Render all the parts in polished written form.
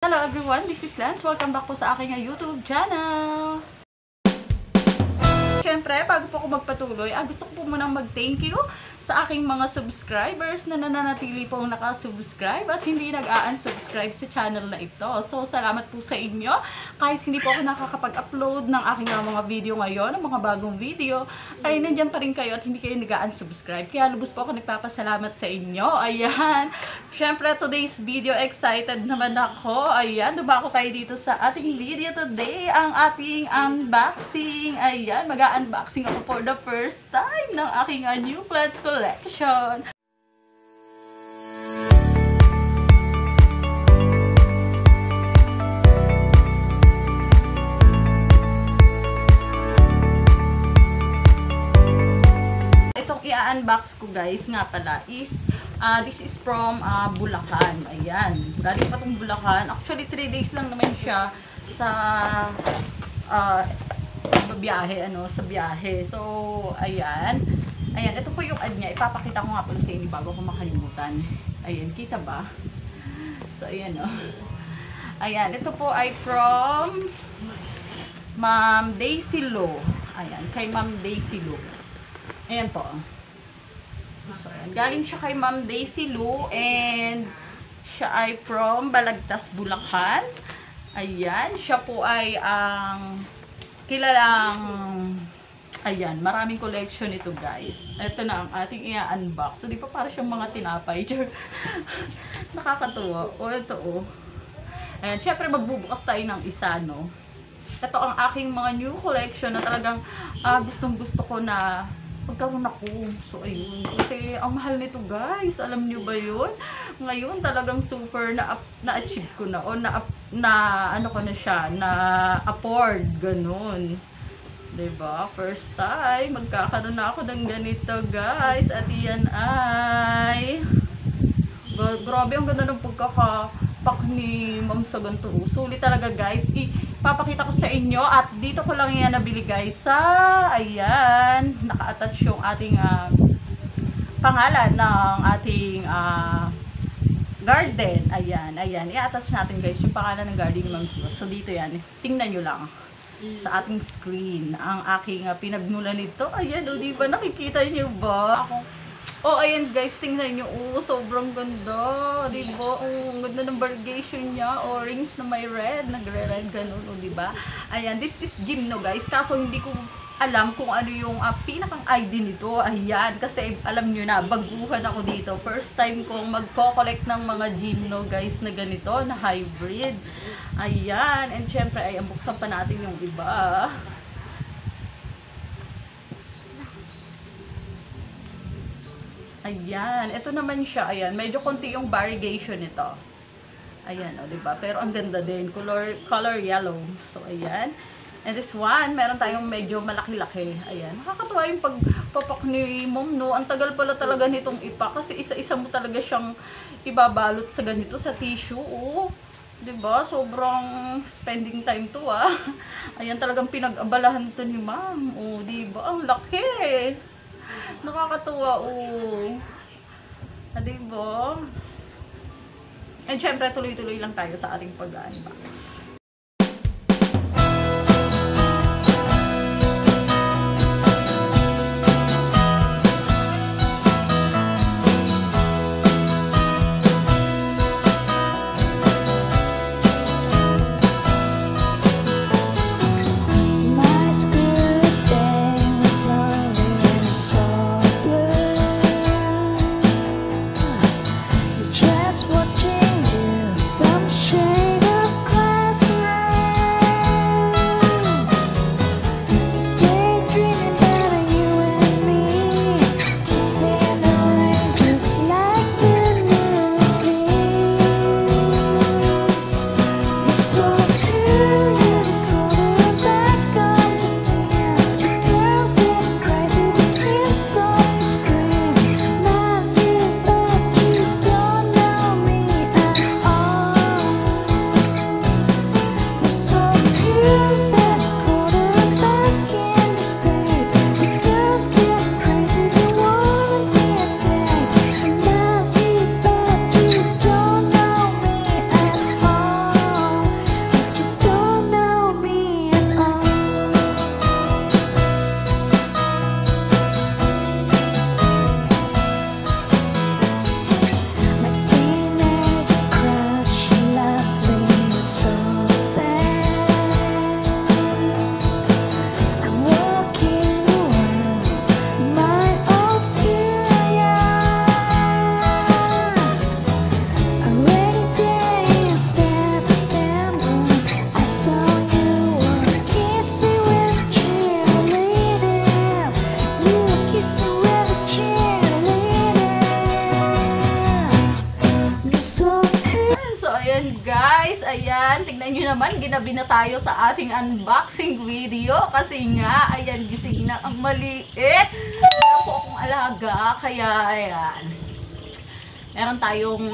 Hello everyone, this is Lance. Welcome back po sa aking YouTube channel. Siyempre, bago po ako magpatuloy, gusto ko po munang mag-thank you sa aking mga subscribers na nananatili pong nakasubscribe at hindi nag-unsubscribe sa channel na ito. So, salamat po sa inyo. Kahit hindi po ako nakakapag-upload ng aking mga video ngayon, ng mga bagong video, ay nandiyan pa rin kayo at hindi kayo nag-unsubscribe. Kaya lubos po ako nagpapasalamat sa inyo. Ayan. Siyempre, today's video, excited naman ako. Ayan, dumako tayo dito sa ating video today. Ang ating unboxing. Ayan, mag-unboxing ako for the first time ng aking new plants collection. Itong i-unbox ko guys nga pala is this is from Bulacan. Ayan. Galing pa itong Bulacan. Actually 3 days lang naman siya sa biyahe, sa biyahe. So, ayan. Ayan, ito po yung ad niya. Ipapakita ko nga pala sa inyo bago ko makalimutan. Ayan, kita ba? So, ayan Ayan, ito po ay from Ma'am Daisy Lo. Ayan, kay Ma'am Daisy Lo. Ayan po. So, ayan. Galing siya kay Ma'am Daisy Lo and siya ay from Balagtas, Bulacan. Ayan, siya po ay ang kilalang, ayan, maraming collection ito guys. Ito na ang ating i-unbox. So, di pa para siyang mga tinapay. Nakakatuwa. Ito Ayan, syempre magbubukas tayo ng isa, no? Ito ang aking mga new collection na talagang gustong gusto ko na magkaroon ako. So, ayun. Kasi, ang mahal nito, guys. Alam nyo ba yun? Ngayon, talagang super na-achieve ko na. O, ano ko na siya, na-afford. Ganun. Diba? First time, magkakaroon na ako ng ganito, guys. At yan ay grabe, ang ganda ng pagkakapak ni Ma'am sa ganito. Sulit talaga, guys. Ipapakita ko sa inyo at dito ko lang yan nabili, guys. Ayan, naka-attach yung ating pangalan ng ating garden. Ayan. I-attach natin, guys, yung pangalan ng garden ni Ma'am. So, dito yan. Tingnan nyo lang sa ating screen ang aking pinagmulan nito. Ayan, diba? Nakikita nyo ba? Ayan guys, tingnan nyo. Sobrang ganda. Diba? Ang ganda ng variegation niya. Orange na may red. Nagre-red ganun. Diba? Ayan, this is gymno guys. Kaso hindi ko alam kung ano yung pinakang ID nito. Ayan, kasi alam nyo na, baguhan ako dito. First time kong magko-collect ng mga gymno guys na ganito, na hybrid. Ayan, and syempre ay buksan pa natin yung iba. Ayan, ito naman siya. Ayan, medyo konti yung variegation nito. Ayan, diba? Pero ang ganda din, color yellow. So, ayan. And this one, meron tayong medyo malaki-laki. Ayan, nakakatuwa yung pagpapak ni Mom, no? Ang tagal pala talaga nitong ipa. Kasi isa-isa mo talaga siyang ibabalot sa ganito, sa tissue. Diba? Sobrang spending time to, Ayan, talagang pinag-abalahan to ni Ma'am. Diba? Ang laki. Nakakatuwa, Diba? And syempre, tuloy-tuloy lang tayo sa ating pag-unbox. Watching you from shade of glass. ayan, tignan nyo naman, ginabi na tayo sa ating unboxing video. Kasi nga, ayan, gising na ang maliit. Wala po akong alaga, kaya, ayan. Meron tayong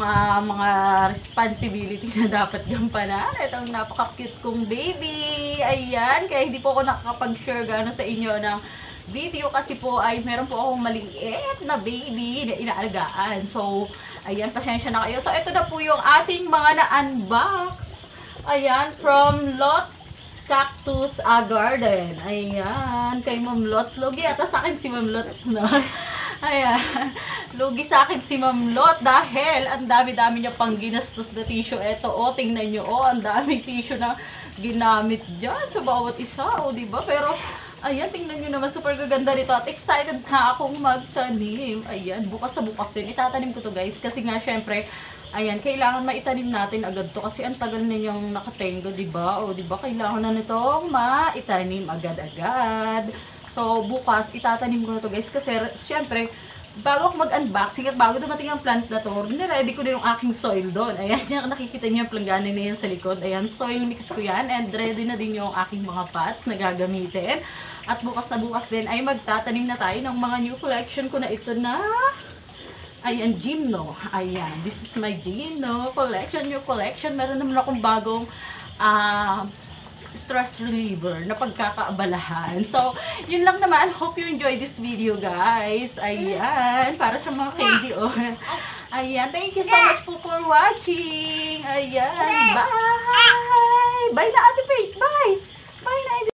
mga responsibility na dapat gampanan. Itong napaka-cute kong baby. Ayan, kaya hindi po ako nakakapag-share gano'n sa inyo ng video kasi po ay meron po akong maliit na baby na inaalagaan. So, ayan, pasensya na kayo. So, ito na po yung ating mga na-unbox. Ayan, from Lots Cactus Garden. Ayan, kay Ma'am Lots. Lugi ata sa akin si Ma'am Lots, no? Ayan, lugi sa akin si Ma'am Lot dahil ang dami-dami niya pang ginastos na tissue. Ito, tingnan nyo, ang daming tissue na ginamit dyan sa bawat isa, diba? Pero, ayan, tingnan nyo naman, super gaganda nito at excited na akong magtanim. Ayan, bukas na bukas din. Itatanim ko to guys kasi nga syempre, ayan, kailangan maitanim natin agad to kasi ang tagal na niyang nakatengo, diba? Diba, kailangan na nitong maitanim agad-agad. So, bukas, itatanim ko na to guys kasi syempre, bago ako mag-unboxing at bago dumating ang plant na to, niready ko na yung aking soil doon. Ayan, yung nakikita niyo yung planggana na yan sa likod. Ayan, soil mix ko yan and ready na din yung aking mga pots na gagamitin. At bukas na bukas din ay magtatanim na tayo ng mga new collection ko na ito na, ayan, Gymno. Ayan, this is my Gymno collection, new collection. Meron naman akong bagong, stress reliever na pagkakaabalahan. So, yun lang naman. Hope you enjoy this video, guys. Ayan. Para sa mga candy, Ayan. Thank you so much po for watching. Ayan. Bye! Bye na, Ate Faith. Bye! Bye na, Ate